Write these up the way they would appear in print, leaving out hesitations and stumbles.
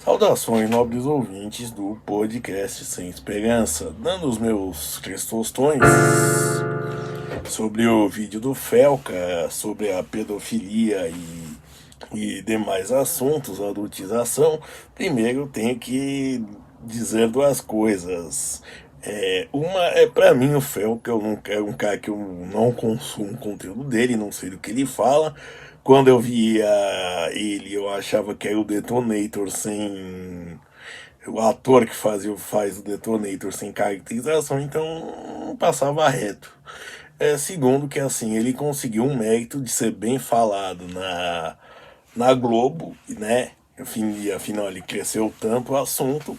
Saudações, nobres ouvintes do podcast Sem Esperança, dando os meus três tostões sobre o vídeo do Felca, sobre a pedofilia e demais assuntos, adultização. Primeiro tenho que dizer duas coisas. Uma é pra mim o Felca, eu não quero um cara que eu não consumo o conteúdo dele, não sei do que ele fala. Quando eu via ele, eu achava que era o Detonator sem. O ator que faz o Detonator sem caracterização, então passava reto. Segundo, que assim, ele conseguiu um mérito de ser bem falado na Globo, né? Enfim, afinal, ele cresceu tanto o assunto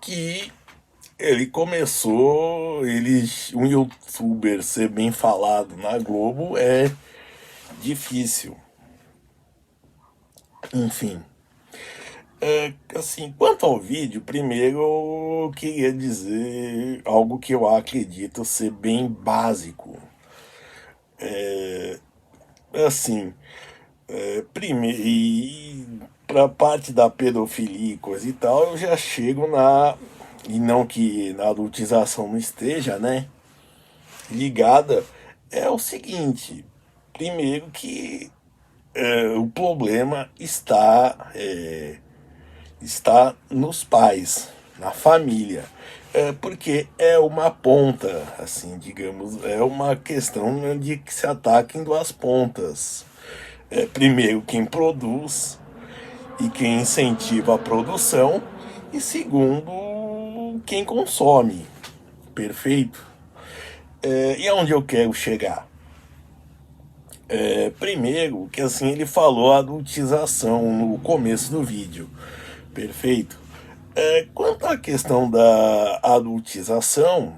que um youtuber ser bem falado na Globo é difícil. Enfim. Assim, quanto ao vídeo, primeiro eu queria dizer algo que eu acredito ser bem básico. Assim, primeiro, e pra parte da pedofilia e coisa e tal, eu já chego na. E não que na adultização não esteja, né? Ligada, é o seguinte. Primeiro que o problema está nos pais, na família. Porque é uma ponta, assim, digamos, é uma questão de que se ataca em duas pontas. Primeiro, quem produz e quem incentiva a produção, e segundo, quem consome. Perfeito? E aonde eu quero chegar? Primeiro, que assim ele falou a adultização no começo do vídeo. Perfeito? Quanto à questão da adultização,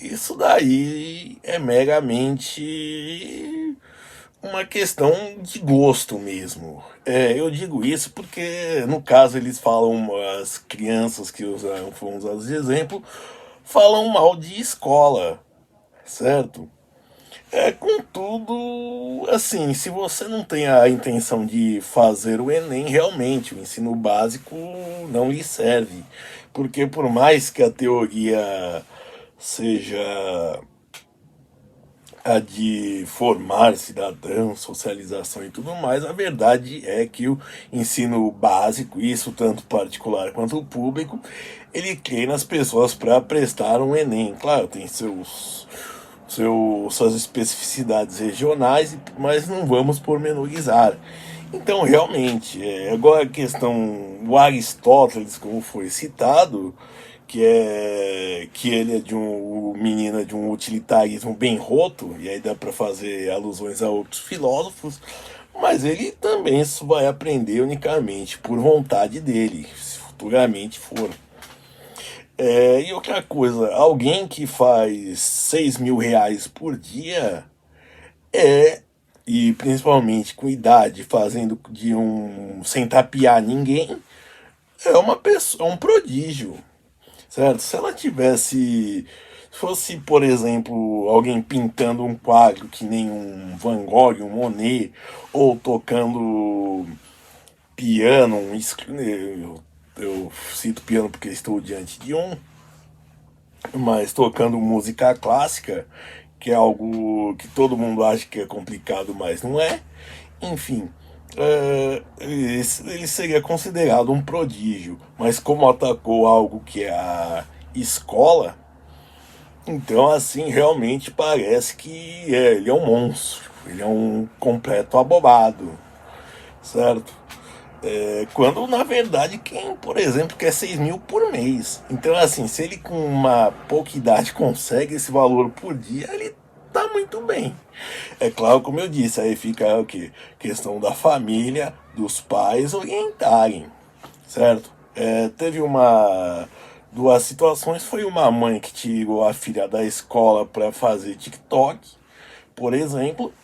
isso daí é meramente uma questão de gosto mesmo. Eu digo isso porque, no caso, eles falam, as crianças que foram usadas de exemplo, falam mal de escola, certo? Contudo, assim, se você não tem a intenção de fazer o Enem, realmente o ensino básico não lhe serve. Porque por mais que a teoria seja a de formar cidadãos, socialização e tudo mais, a verdade é que o ensino básico, isso tanto particular quanto público, ele treina as pessoas para prestar um Enem. Claro, tem suas especificidades regionais, mas não vamos pormenorizar. Então, realmente, agora a questão, o Aristóteles, como foi citado, que ele é de o menino é de um utilitarismo bem roto, e aí dá para fazer alusões a outros filósofos, mas ele também só vai aprender unicamente por vontade dele, se futuramente for. E outra coisa, alguém que faz 6.000 reais por dia é, e principalmente com idade, fazendo de sem tapear ninguém, é uma pessoa, é um prodígio, certo? Se ela tivesse, se fosse, por exemplo, alguém pintando um quadro que nem um Van Gogh, um Monet, ou tocando piano, eu cito piano porque estou diante de um, mas tocando música clássica, que é algo que todo mundo acha que é complicado, mas não é. Enfim, ele seria considerado um prodígio, mas como atacou algo que é a escola, então assim realmente parece que ele é um monstro, ele é um completo abobado, certo? Quando na verdade quem, por exemplo, quer 6.000 por mês. Então, assim, se ele com uma pouca idade consegue esse valor por dia, ele tá muito bem. É claro, como eu disse, aí fica o que? Questão da família, dos pais orientarem, certo? Teve duas situações, foi uma mãe que tirou a filha da escola para fazer TikTok, por exemplo,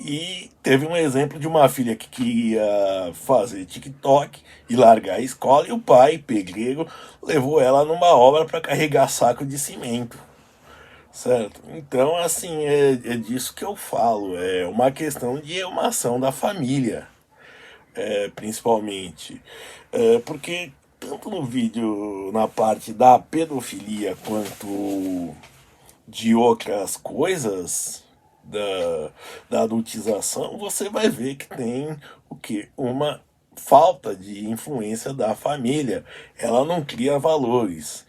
e teve um exemplo de uma filha que queria fazer TikTok e largar a escola, e o pai, pedreiro, levou ela numa obra para carregar saco de cimento, certo? Então, assim, é disso que eu falo. É uma questão de uma ação da família. principalmente. Porque tanto no vídeo, na parte da pedofilia, quanto de outras coisas da adultização, você vai ver que tem o que? Uma falta de influência da família. Ela não cria valores.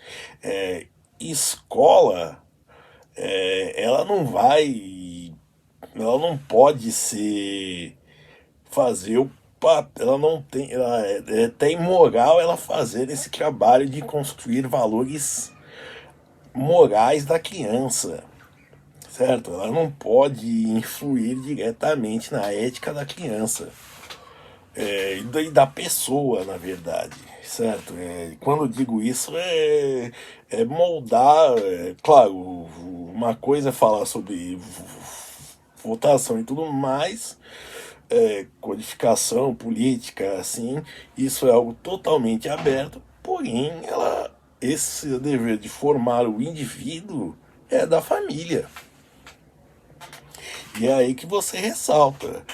Escola, ela não vai, ela não pode ser fazer o papel, ela não tem, ela tem moral ela fazer esse trabalho de construir valores morais da criança, certo? Ela não pode influir diretamente na ética da criança, e da pessoa, na verdade, certo? Quando eu digo isso, é moldar, claro, uma coisa é falar sobre votação e tudo mais, codificação política, assim, isso é algo totalmente aberto, porém, esse dever de formar o indivíduo é da família. E é aí que você ressalta.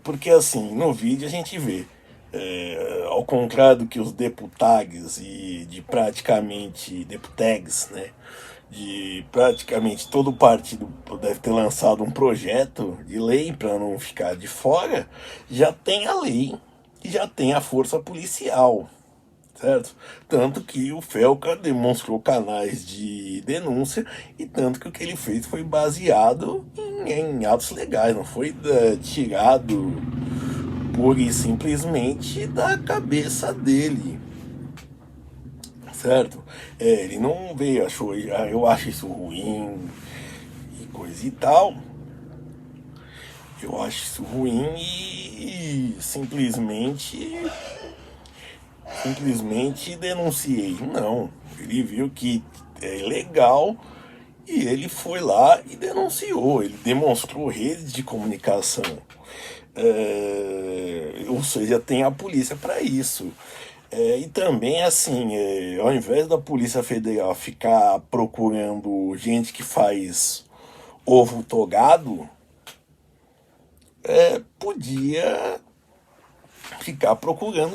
Porque assim, no vídeo a gente vê, ao contrário do que os deputags e de praticamente deputags, né? De praticamente todo partido deve ter lançado um projeto de lei para não ficar de fora, já tem a lei e já tem a força policial, certo? Tanto que o Felca demonstrou canais de denúncia e tanto que o que ele fez foi baseado em atos legais, não foi tirado pura e simplesmente da cabeça dele, certo? Ele não veio, achou, eu acho isso ruim e coisa e tal. Eu acho isso ruim e simplesmente denunciei. Não, ele viu que é ilegal e ele foi lá e denunciou. Ele demonstrou redes de comunicação. Ou seja, tem a polícia para isso. E também, assim, ao invés da Polícia Federal ficar procurando gente que faz ovo togado, podia ficar procurando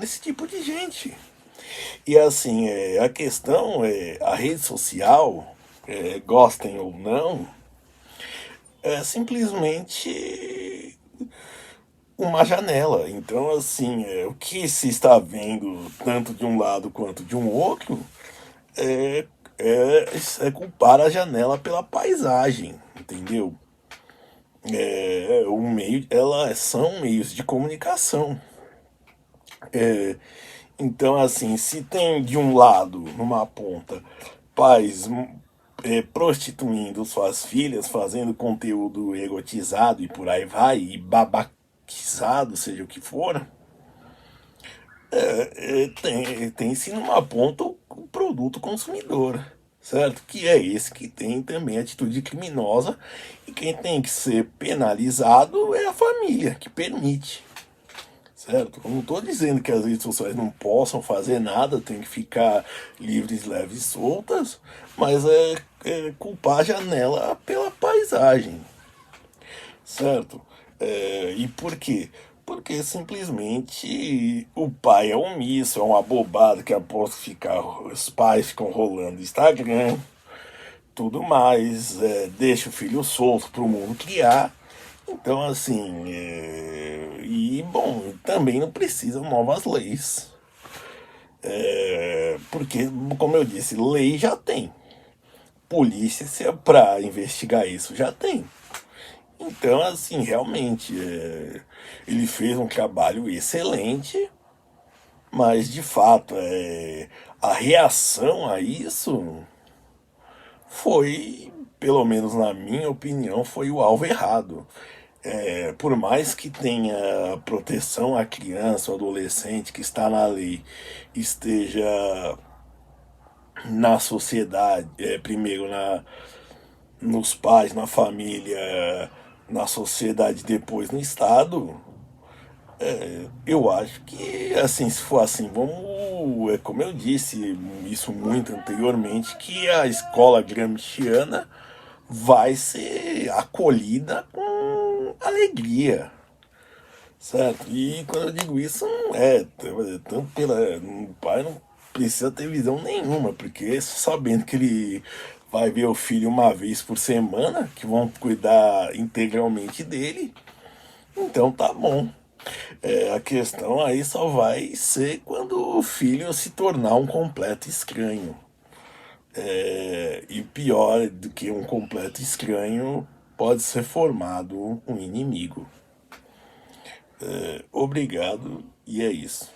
esse tipo de gente. E assim, a questão é a rede social, gostem ou não, é simplesmente uma janela. Então, assim, o que se está vendo tanto de um lado quanto de um outro é, é culpar a janela pela paisagem, entendeu? O meio, elas são meios de comunicação. É, então, assim, se tem de um lado, numa ponta, pais prostituindo suas filhas, fazendo conteúdo erotizado e por aí vai, e babaquizado, seja o que for, tem-se numa ponta o produto consumidor, certo? Que é esse que tem também atitude criminosa e quem tem que ser penalizado é a família, que permite. Certo? Eu não estou dizendo que as redes sociais não possam fazer nada, tem que ficar livres, leves e soltas, mas é culpar a janela pela paisagem, certo? E por quê? Porque simplesmente o pai é omisso, é uma bobada que após ficar, os pais ficam rolando Instagram, tudo mais, deixa o filho solto para o mundo criar. Então, assim, e bom, também não precisam novas leis, porque, como eu disse, lei já tem, polícia se é para investigar isso já tem. Então, assim, realmente, ele fez um trabalho excelente, mas de fato, a reação a isso foi, pelo menos na minha opinião, foi o alvo errado. Por mais que tenha proteção à criança ou adolescente que está na lei, esteja na sociedade, primeiro nos pais, na família, na sociedade, depois no Estado, eu acho que, assim, se for assim, vamos, como eu disse isso muito anteriormente, que a escola gramsciana vai ser acolhida com alegria, certo? E quando eu digo isso, não é tanto pela. O pai não precisa ter visão nenhuma, porque sabendo que ele vai ver o filho uma vez por semana, que vão cuidar integralmente dele, então tá bom. A questão aí só vai ser quando o filho se tornar um completo estranho. E pior do que um completo estranho, pode ser formado um inimigo. Obrigado, e é isso.